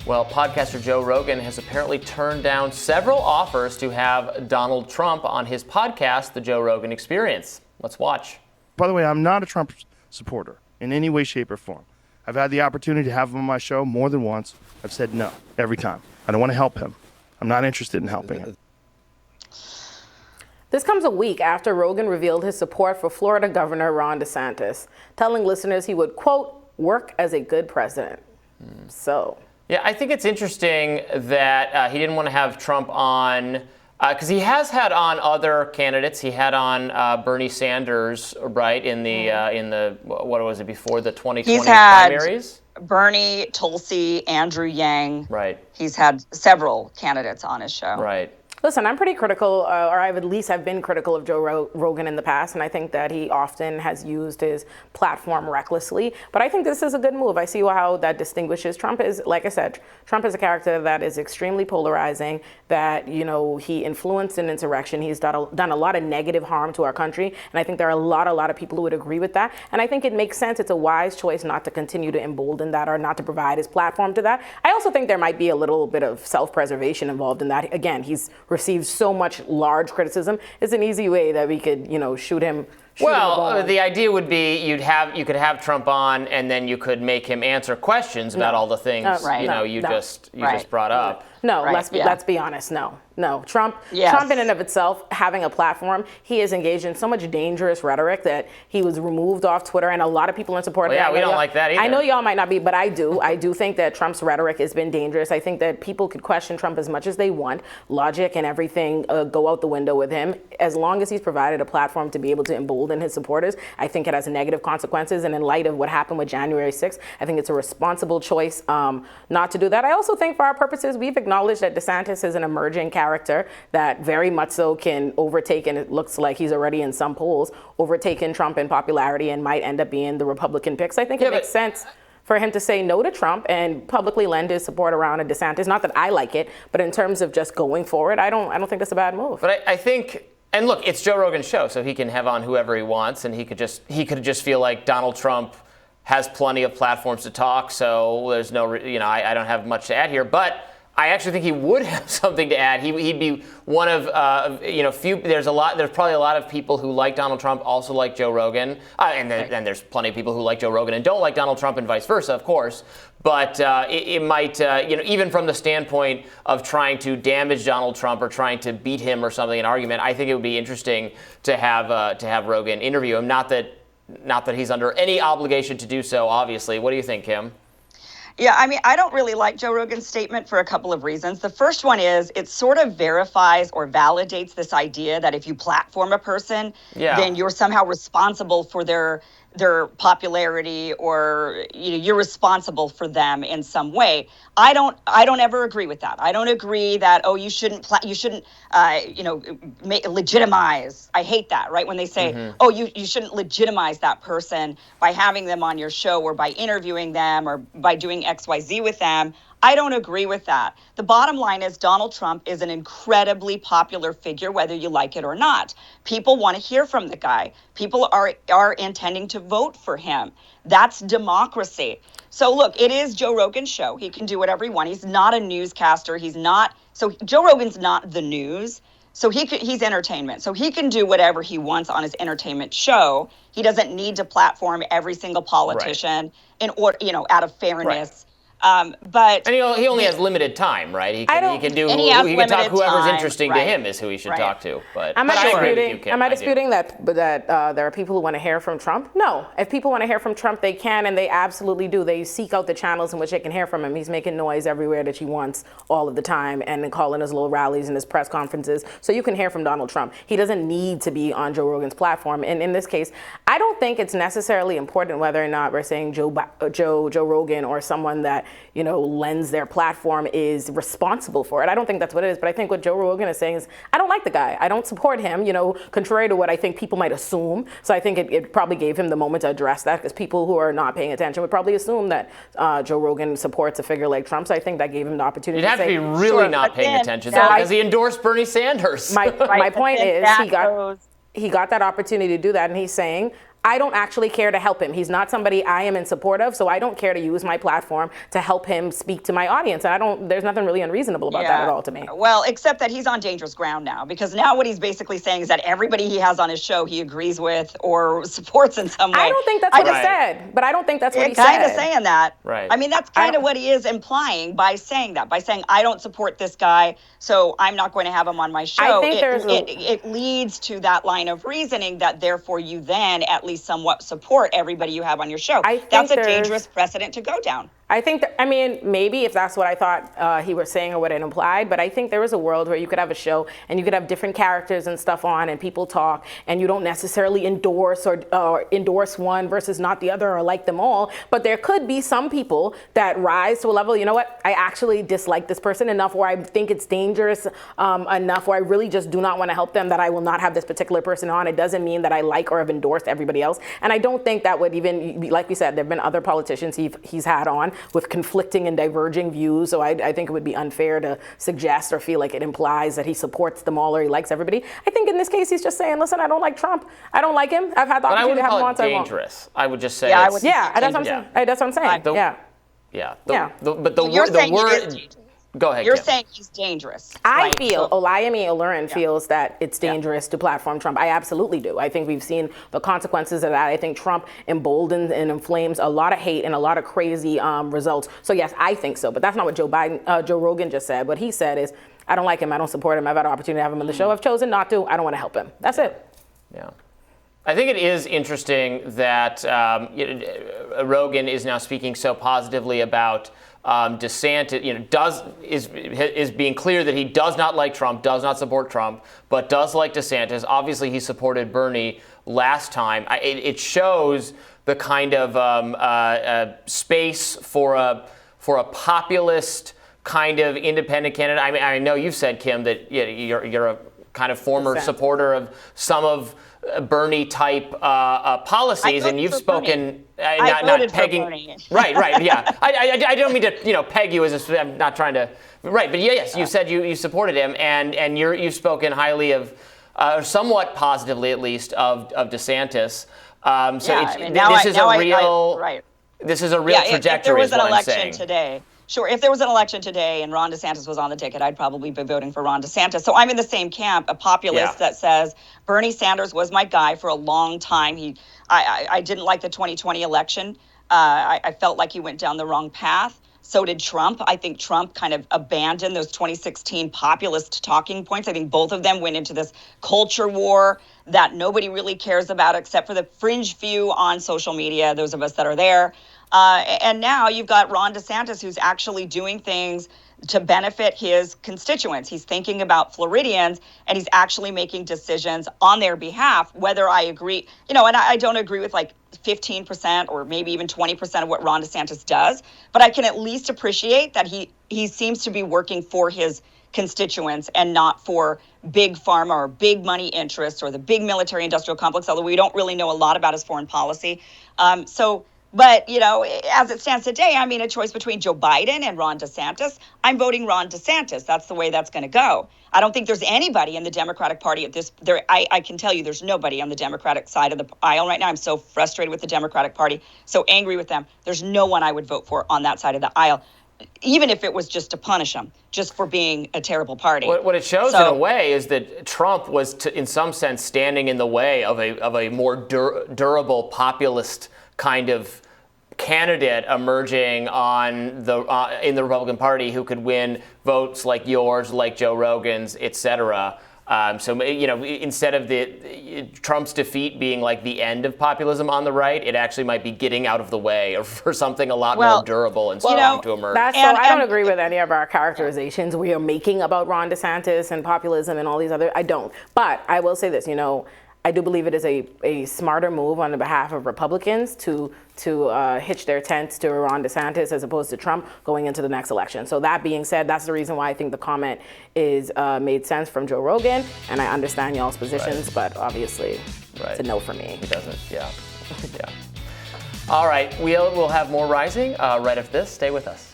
Well, podcaster Joe Rogan has apparently turned down several offers to have Donald Trump on his podcast, The Joe Rogan Experience. Let's watch. By the way, I'm not a Trump supporter in any way, shape, or form. I've had the opportunity to have him on my show more than once. I've said no every time. I don't want to help him. I'm not interested in helping him. This comes a week after Rogan revealed his support for Florida Governor Ron DeSantis, telling listeners he would, quote, work as a good president. So... Yeah, I think it's interesting that he didn't want to have Trump on, because he has had on other candidates. He had on Bernie Sanders, right, in the what was it, before the 2020 He's had primaries? Bernie, Tulsi, Andrew Yang. Right. He's had several candidates on his show. Right. Listen, I'm pretty critical, or I've been critical of Joe Rogan in the past, and I think that he often has used his platform recklessly. But I think this is a good move. I see how that distinguishes Trump. Is, like I said, Trump is a character that is extremely polarizing, that, you know, he influenced an insurrection. He's done a lot of negative harm to our country, and I think there are a lot of people who would agree with that. And I think it makes sense. It's a wise choice not to continue to embolden that or not to provide his platform to that. I also think there might be a little bit of self-preservation involved in that. Again, he's received so much large criticism. It's an easy way that we could, you know, shoot him. Well, the idea would be you could have Trump on, and then you could make him answer questions about all the things you just brought up. No, let's be honest. No. Trump in and of itself, having a platform, he is engaged in so much dangerous rhetoric that he was removed off Twitter, and a lot of people in support of that. Yeah, we don't like that either. I know y'all might not be, but I do. I do think that Trump's rhetoric has been dangerous. I think that people could question Trump as much as they want. Logic and everything go out the window with him. As long as he's provided a platform to be able to embolden his supporters, I think it has negative consequences. And in light of what happened with January 6th, I think it's a responsible choice not to do that. I also think for our purposes, we've acknowledged that DeSantis is an emerging character that very much so can overtake, and it looks like he's already in some polls, overtaken Trump in popularity and might end up being the Republican pick. So I think it makes sense for him to say no to Trump and publicly lend his support around a DeSantis. Not that I like it, but in terms of just going forward, I don't think that's a bad move. But I think, and look, it's Joe Rogan's show, so he can have on whoever he wants, and he could just feel like Donald Trump has plenty of platforms to talk, so there's no, I don't have much to add here, but I actually think he would have something to add. He'd be one of few. There's probably a lot of people who like Donald Trump also like Joe Rogan, and then there's plenty of people who like Joe Rogan and don't like Donald Trump, and vice versa, of course. But it might, even from the standpoint of trying to damage Donald Trump or trying to beat him or something in argument, I think it would be interesting to have Rogan interview him. Not that he's under any obligation to do so, obviously. What do you think, Kim? Yeah, I mean, I don't really like Joe Rogan's statement for a couple of reasons. The first one is it sort of verifies or validates this idea that if you platform a person, then you're somehow responsible for their popularity, or you're responsible for them in some way. I don't ever agree with that. I don't agree that you shouldn't legitimize. I hate that, right? When they say you shouldn't legitimize that person by having them on your show or by interviewing them or by doing XYZ with them. I don't agree with that. The bottom line is Donald Trump is an incredibly popular figure, whether you like it or not. People want to hear from the guy. People are intending to vote for him. That's democracy. So look, it is Joe Rogan's show. He can do whatever he wants. He's not a newscaster. So Joe Rogan's not the news. So he's entertainment. So he can do whatever he wants on his entertainment show. He doesn't need to platform every single politician in order, out of fairness. Right. But he only has limited time, right? He can talk whoever's interesting to him is who he should talk to. But am I disputing that there are people who want to hear from Trump? No. If people want to hear from Trump, they can, and they absolutely do. They seek out the channels in which they can hear from him. He's making noise everywhere that he wants all of the time, and calling his little rallies and his press conferences. So you can hear from Donald Trump. He doesn't need to be on Joe Rogan's platform. And in this case, I don't think it's necessarily important whether or not we're saying Joe Rogan or someone that lends their platform is responsible for it. I don't think that's what it is. But I think what Joe Rogan is saying is, I don't like the guy. I don't support him, contrary to what I think people might assume. So I think it probably gave him the moment to address that, because people who are not paying attention would probably assume that Joe Rogan supports a figure like Trump. So I think that gave him the opportunity to say. You'd have to be really not paying attention, because he endorsed Bernie Sanders. My point is, he got that opportunity to do that, and he's saying, I don't actually care to help him. He's not somebody I am in support of, so I don't care to use my platform to help him speak to my audience. And there's nothing really unreasonable about that at all to me. Well, except that he's on dangerous ground now, because now what he's basically saying is that everybody he has on his show he agrees with or supports in some way. I don't think that's what he said, but I don't think that's what he said. Kind of saying that. Right. I mean, that's kind of what he is implying by saying that, by saying, I don't support this guy, so I'm not going to have him on my show. I think it leads to that line of reasoning that therefore you then at least somewhat support everybody you have on your show. That's a dangerous precedent to go down. I think that, I mean, maybe if that's what I thought he was saying or what it implied, but I think there is a world where you could have a show and you could have different characters and stuff on and people talk and you don't necessarily endorse or endorse one versus not the other or like them all. But there could be some people that rise to a level, you know what, I actually dislike this person enough or I think it's dangerous enough or I really just do not want to help them that I will not have this particular person on. It doesn't mean that I like or have endorsed everybody else. And I don't think that would even, like we said, there have been other politicians he's had on with conflicting and diverging views. So I think it would be unfair to suggest or feel like it implies that he supports them all or he likes everybody. I think in this case, he's just saying, listen, I don't like Trump. I don't like him. I've had the opportunity to have him on. But I wouldn't call it dangerous. I would just say that's what I'm saying. That's what I'm saying. But the word... Go ahead, You're Kim. saying he's dangerous. I feel, Olayemi Olurin feels that it's dangerous to platform Trump. I absolutely do. I think we've seen the consequences of that. I think Trump emboldens and inflames a lot of hate and a lot of crazy results. So yes, I think so. But that's not what Joe Rogan just said. What he said is, I don't like him. I don't support him. I've had an opportunity to have him on the show. I've chosen not to. I don't want to help him. That's it. Yeah. I think it is interesting that Rogan is now speaking so positively about DeSantis, is being clear that he does not like Trump, does not support Trump, but does like DeSantis. Obviously, he supported Bernie last time. It shows the kind of space for a populist kind of independent candidate. I mean, I know you've said, Kim, that you're a kind of former supportor of some of Bernie type policies, and you've spoken not pegging. Right, yeah. I don't mean to peg you as I'm not trying to. Right, but yes, you said you supported him, and you've spoken highly of, somewhat positively at least, of DeSantis. This is a real trajectory. If there was an election saying. Today. Sure, if there was an election today and Ron DeSantis was on the ticket, I'd probably be voting for Ron DeSantis. So I'm in the same camp, a populist that says Bernie Sanders was my guy for a long time. I didn't like the 2020 election. I felt like he went down the wrong path. So did Trump. I think Trump kind of abandoned those 2016 populist talking points. I think both of them went into this culture war that nobody really cares about except for the fringe few on social media, those of us that are there. And now you've got Ron DeSantis, who's actually doing things to benefit his constituents. He's thinking about Floridians, and he's actually making decisions on their behalf, whether I agree, and I don't agree with like 15% or maybe even 20% of what Ron DeSantis does, but I can at least appreciate that he seems to be working for his constituents and not for big pharma or big money interests or the big military industrial complex, although we don't really know a lot about his foreign policy. But, as it stands today, I mean, a choice between Joe Biden and Ron DeSantis. I'm voting Ron DeSantis. That's the way that's going to go. I don't think there's anybody in the Democratic Party at this. I can tell you there's nobody on the Democratic side of the aisle right now. I'm so frustrated with the Democratic Party, so angry with them. There's no one I would vote for on that side of the aisle, even if it was just to punish them, just for being a terrible party. What it shows in a way is that Trump was, in some sense, standing in the way of a more durable populist kind of candidate emerging on in the Republican Party who could win votes like yours, like Joe Rogan's, et cetera. Instead of Trump's defeat being like the end of populism on the right, it actually might be getting out of the way for something a lot more durable and strong to emerge. I don't agree with any of our characterizations we are making about Ron DeSantis and populism and all these other. I don't. But I will say this, I do believe it is a smarter move on the behalf of Republicans to hitch their tents to Ron DeSantis as opposed to Trump going into the next election. So that being said, that's the reason why I think the comment is made sense from Joe Rogan, and I understand y'all's positions, but obviously it's a no for me. He doesn't, yeah. All right, we'll have more Rising right after this. Stay with us.